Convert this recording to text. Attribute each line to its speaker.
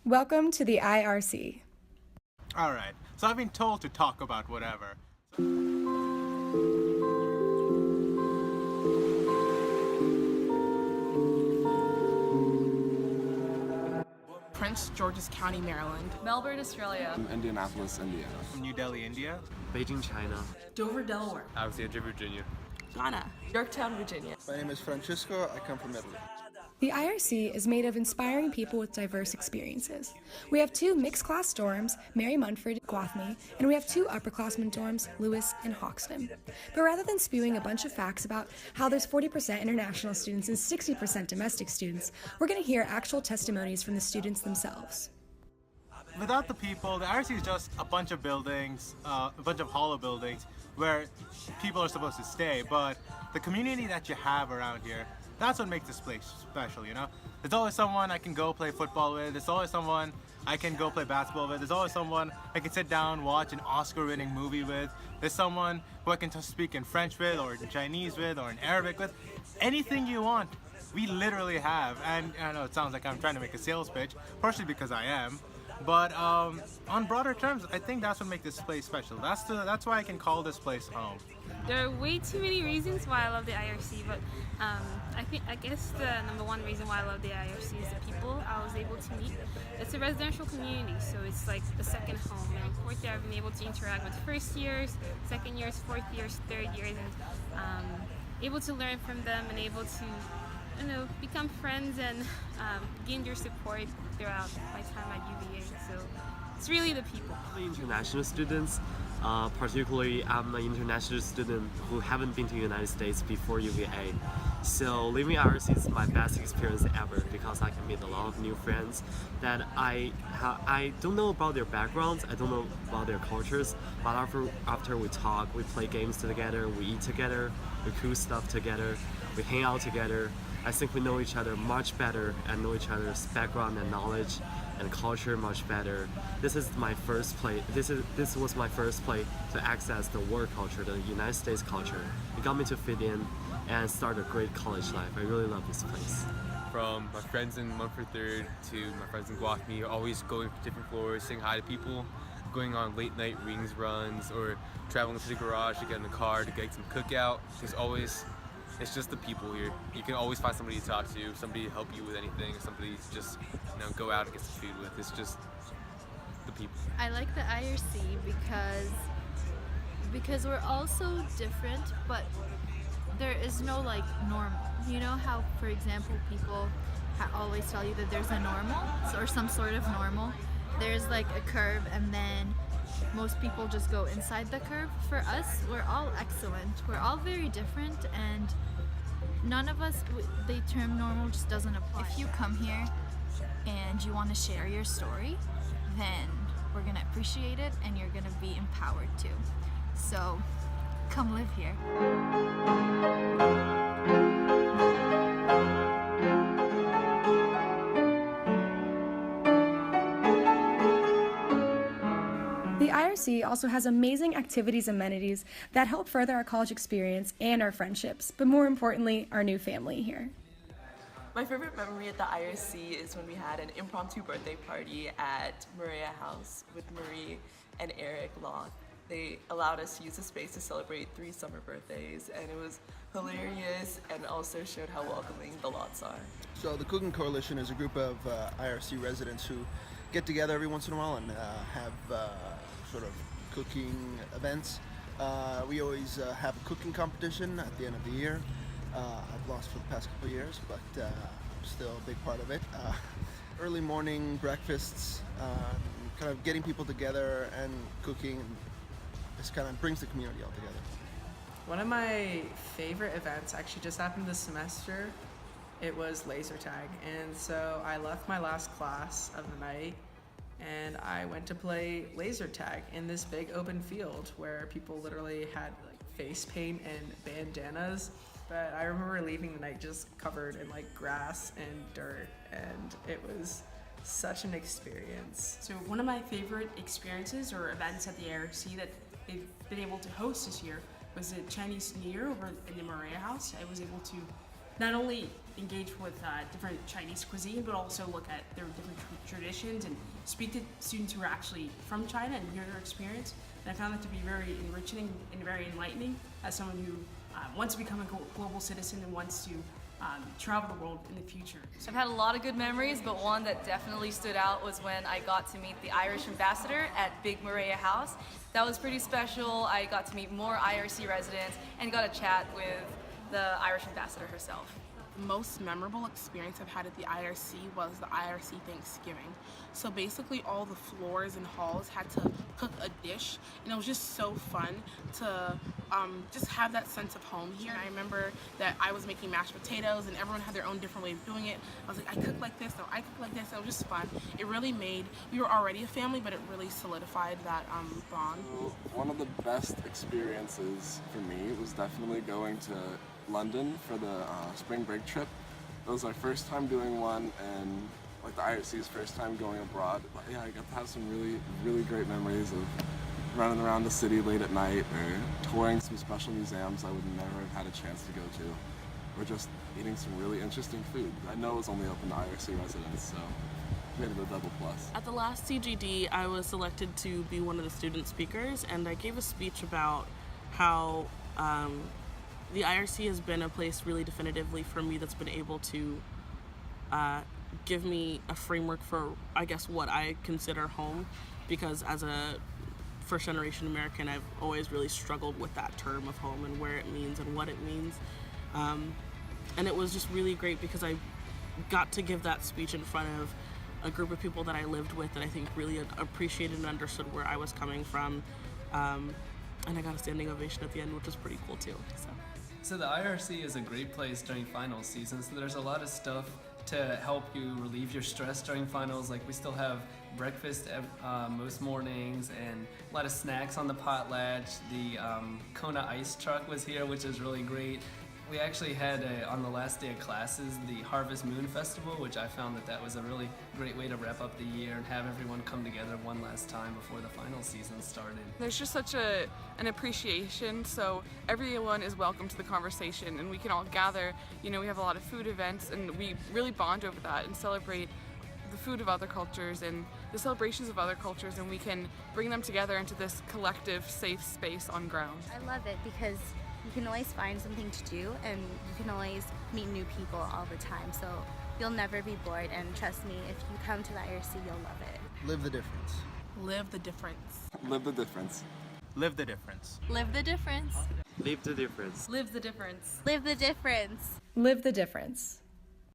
Speaker 1: Welcome to the IRC.
Speaker 2: Alright, so I've been told to talk about whatever.
Speaker 3: Prince George's County, Maryland.
Speaker 4: Melbourne, Australia.
Speaker 5: Indianapolis, Indiana.
Speaker 2: New Delhi, India.
Speaker 5: Beijing, China.
Speaker 3: Dover, Delaware.
Speaker 5: Alexandria, Virginia.
Speaker 3: Ghana.
Speaker 4: Yorktown, Virginia.
Speaker 6: My name is Francisco. I come from Italy.
Speaker 1: The IRC is made of inspiring people with diverse experiences. We have 2 mixed-class dorms, Mary Munford, Gwathmey, and we have 2 upperclassmen dorms, Lewis and Hoxton. But rather than spewing a bunch of facts about how there's 40% international students and 60% domestic students, we're going to hear actual testimonies from the students themselves.
Speaker 2: Without the people, the IRC is just a bunch of buildings, a bunch of hollow buildings where people are supposed to stay, but the community that you have around here, that's what makes this place special, you know? There's always someone I can go play football with, there's always someone I can go play basketball with, there's always someone I can sit down, watch an Oscar-winning movie with, there's someone who I can just speak in French with, or in Chinese with, or in Arabic with. Anything you want, we literally have. And I know it sounds like I'm trying to make a sales pitch, partially because I am. But on broader terms, I think that's what makes this place special. That's why I can call this place home.
Speaker 7: There are way too many reasons why I love the IRC, but I guess the number one reason why I love the IRC is the people I was able to meet. It's a residential community, so it's like a second home. And fourth year, I've been able to interact with first years, second years, fourth years, third years, and able to learn from them and able to, become friends and gain their support throughout my time at UVA. So it's really the people.
Speaker 5: International students, particularly I'm an international student who haven't been to the United States before UVA. So living IRC is my best experience ever because I can meet a lot of new friends that I don't know about their backgrounds, I don't know about their cultures, but after we talk, we play games together, we eat together, we cook stuff together, we hang out together. I think we know each other much better and know each other's background and knowledge and culture much better. This is my first play. This was my first play to access the world culture, the United States culture. It got me to fit in and start a great college life. I really love this place.
Speaker 8: From my friends in Munford 3rd to my friends in Gwathmey, always going to different floors, saying hi to people, going on late night rings runs, or traveling to the garage to get in the car to get some cookout. It's just the people here. You can always find somebody to talk to, somebody to help you with anything, somebody to just go out and get some food with. It's just the people.
Speaker 9: I like the IRC because we're all so different, but there is no normal. You know how, for example, people always tell you that there's a normal or some sort of normal. There's like a curve, and then most people just go inside the curve. For us, we're all excellent. We're all very different, and none of us, the term normal just doesn't apply. If you come here and you want to share your story, then we're going to appreciate it and you're going to be empowered too. So come live here.
Speaker 1: The IRC also has amazing activities and amenities that help further our college experience and our friendships, but more importantly, our new family here.
Speaker 4: My favorite memory at the IRC is when we had an impromptu birthday party at Maria House with Marie and Eric Long. They allowed us to use the space to celebrate 3 summer birthdays, and it was hilarious and also showed how welcoming the lots are.
Speaker 6: So the Cooking Coalition is a group of IRC residents who get together every once in a while and have sort of cooking events. We always have a cooking competition at the end of the year. I've lost for the past couple of years, but I'm still a big part of it. Early morning breakfasts, kind of getting people together and cooking. This kind of brings the community all together.
Speaker 10: One of my favorite events actually just happened this semester. It was laser tag, and so I left my last class of the night and I went to play laser tag in this big open field where people literally had face paint and bandanas. But I remember leaving the night just covered in grass and dirt, and it was such an experience.
Speaker 3: So one of my favorite experiences or events at the IRC that they've been able to host this year was the Chinese New Year over in the Maria House. I was able to not only engage with different Chinese cuisine, but also look at their different traditions and speak to students who are actually from China and hear their experience. And I found that to be very enriching and very enlightening as someone who wants to become a global citizen and wants to travel the world in the future.
Speaker 11: I've had a lot of good memories, but one that definitely stood out was when I got to meet the Irish ambassador at Big Maria House. That was pretty special. I got to meet more IRC residents and got a chat with the Irish ambassador herself.
Speaker 12: The most memorable experience I've had at the IRC was the IRC Thanksgiving. So basically all the floors and halls had to cook a dish, and it was just so fun to just have that sense of home here. And I remember that I was making mashed potatoes and everyone had their own different way of doing it. I was like, I cook like this, or I cook like this. It was just fun. It really made, we were already a family, but it really solidified that bond.
Speaker 13: One of the best experiences for me was definitely going to London for the spring break trip. It was our first time doing one, and like the IRC's first time going abroad. But yeah, I got to have some really great memories of running around the city late at night, or touring some special museums I would never have had a chance to go to, or just eating some really interesting food. I know it was only open to IRC residents, so made it a double plus.
Speaker 12: At the last CGD, I was selected to be one of the student speakers, and I gave a speech about how the IRC has been a place really definitively for me that's been able to give me a framework for, I guess, what I consider home, because as a first generation American, I've always really struggled with that term of home and where it means and what it means. And it was just really great because I got to give that speech in front of a group of people that I lived with that I think really appreciated and understood where I was coming from. And I got a standing ovation at the end, which was pretty cool too.
Speaker 14: So the IRC is a great place during finals season, so there's a lot of stuff to help you relieve your stress during finals. Like we still have breakfast most mornings and a lot of snacks on the potlatch. The Kona ice truck was here, which is really great. We actually had, on the last day of classes, the Harvest Moon Festival, which I found that was a really great way to wrap up the year and have everyone come together one last time before the final season started.
Speaker 15: There's just such an appreciation, so everyone is welcome to the conversation and we can all gather. You know, we have a lot of food events and we really bond over that and celebrate the food of other cultures and the celebrations of other cultures, and we can bring them together into this collective safe space on ground.
Speaker 16: I love it because you can always find something to do and you can always meet new people all the time, so you'll never be bored, and trust me, if you come to the IRC, you'll love it.
Speaker 6: Live the difference.
Speaker 12: Live the difference.
Speaker 13: Live the difference.
Speaker 2: Live the difference.
Speaker 9: Live the difference.
Speaker 5: Live the difference.
Speaker 11: Live the difference.
Speaker 16: Live the difference.
Speaker 1: Live the difference.